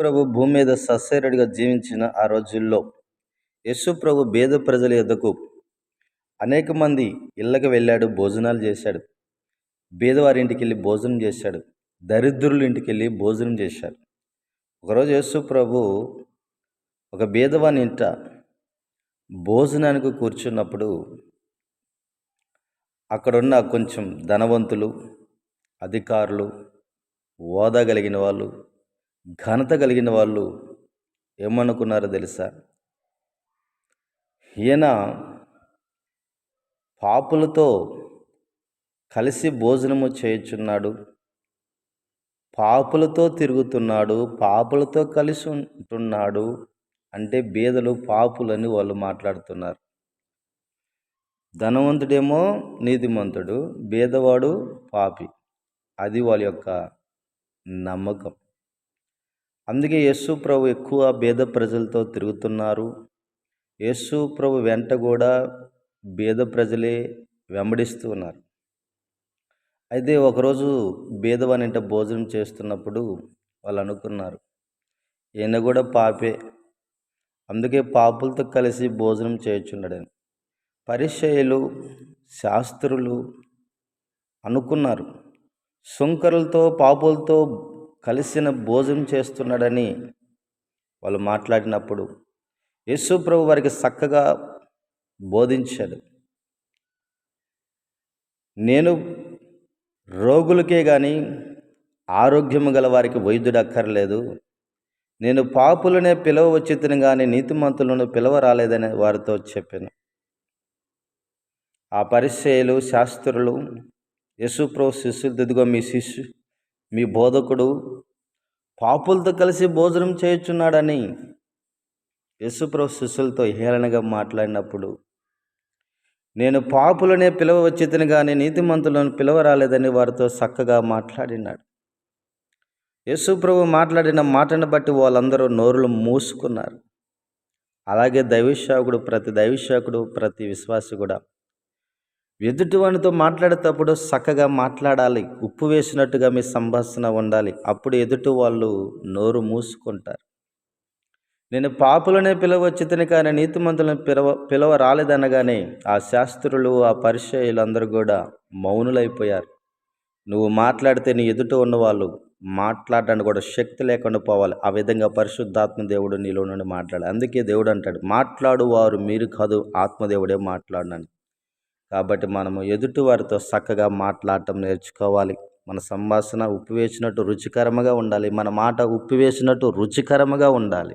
ప్రభు భూమి మీద సస్యరుడిగా జీవించిన ఆ రోజుల్లో యేసు ప్రభు పేద ప్రజల యొద్దకు అనేక మంది ఇళ్ళకి వెళ్ళాడు, భోజనాలు చేశాడు. బీదవారి ఇంటికి వెళ్ళి భోజనం చేశాడు. దరిద్రుల ఇంటికి వెళ్ళి భోజనం చేశాడు. ఒకరోజు యేసు ప్రభు ఒక బీదవాని ఇంట భోజనానికి కూర్చున్నప్పుడు అక్కడున్న కొంచెం ధనవంతులు, అధికారులు, హోదా కలిగిన వాళ్ళు, ఘనత కలిగిన వాళ్ళు ఏమనుకున్నారో తెలుసా? ఈయన పాపులతో కలిసి భోజనము చేయుచున్నాడు, పాపులతో తిరుగుతున్నాడు, పాపులతో కలిసి ఉంటున్నాడు అంటే బీదలు పాపులని వాళ్ళు మాట్లాడుతున్నారు. ధనవంతుడేమో నీతిమంతుడు, బీదవాడు పాపి. అది వాళ్ళ యొక్క నమ్మకం. అందుకే యేసు ప్రభు ఎక్కువ బీద ప్రజలతో తిరుగుతున్నారు. యేసు ప్రభు వెంట కూడా బీద ప్రజలే వెంబడిస్తూ ఉన్నారు. అయితే ఒకరోజు బీదవాని ఇంట భోజనం చేస్తున్నప్పుడు వాళ్ళు అనుకున్నారు, ఈయన కూడా పాపే, అందుకే పాపులతో కలిసి భోజనం చేయుచున్నాడని. పరిసయ్యులు, శాస్త్రులు అనుకున్నారు, సుంకరులతో పాపులతో కలిసిన భోజనం చేస్తున్నాడని వాళ్ళు మాట్లాడినప్పుడు యేసు ప్రభు వారికి చక్కగా బోధించాడు. నేను రోగులకే కానీ ఆరోగ్యము గల వారికి వైద్యుడు అక్కర్లేదు, నేను పాపులనే పిలవవచ్చును కానీ నీతిమంతులను పిలవ రాలేదని వారితో చెప్పాను. ఆ పరిసయ్యులు, శాస్త్రులు యేసు ప్రభు శిష్యులు, ఇదిగో మీ బోధకుడు పాపులతో కలిసి భోజనం చేయుచున్నాడని యేసు ప్రభు శిష్యులతో హేళనగా మాట్లాడినప్పుడు, నేను పాపులనే పిలవవచ్చును కానీ నీతిమంతులను పిలవ రాలేదని వారితో చక్కగా మాట్లాడినాడు. యేసు ప్రభు మాట్లాడిన మాటను బట్టి వాళ్ళందరూ నోరులు మూసుకున్నారు. అలాగే ప్రతి దైవసేవకుడు, ప్రతి విశ్వాసి కూడా ఎదుటివానితో మాట్లాడేటప్పుడు చక్కగా మాట్లాడాలి. ఉప్పు వేసినట్టుగా మీ సంభాషణ ఉండాలి. అప్పుడు ఎదుటి వాళ్ళు నోరు మూసుకుంటారు. నేను పాపులనే పిలవచ్చును కానీ నీతిమంతులను పిలవ రాలేదనగానే ఆ శాస్త్రులు, ఆ పరిసయ్యులు అందరూ కూడా మౌనులైపోయారు. నువ్వు మాట్లాడితే నీ ఎదుట ఉన్నవాళ్ళు మాట్లాడడానికి కూడా శక్తి లేకుండా పోవాలి. ఆ విధంగా పరిశుద్ధాత్మ దేవుడు నీలో నుండి మాట్లాడాలి. అందుకే దేవుడు అంటాడు, మాట్లాడు వారు మీరు కాదు, ఆత్మదేవుడే మాట్లాడనని. కాబట్టి మనము ఎదుటి వారితో చక్కగా మాట్లాడటం నేర్చుకోవాలి. మన సంభాషణ ఉప్పు వేసినట్టు రుచికరముగా ఉండాలి. మన మాట ఉప్పు వేసినట్టు రుచికరముగా ఉండాలి.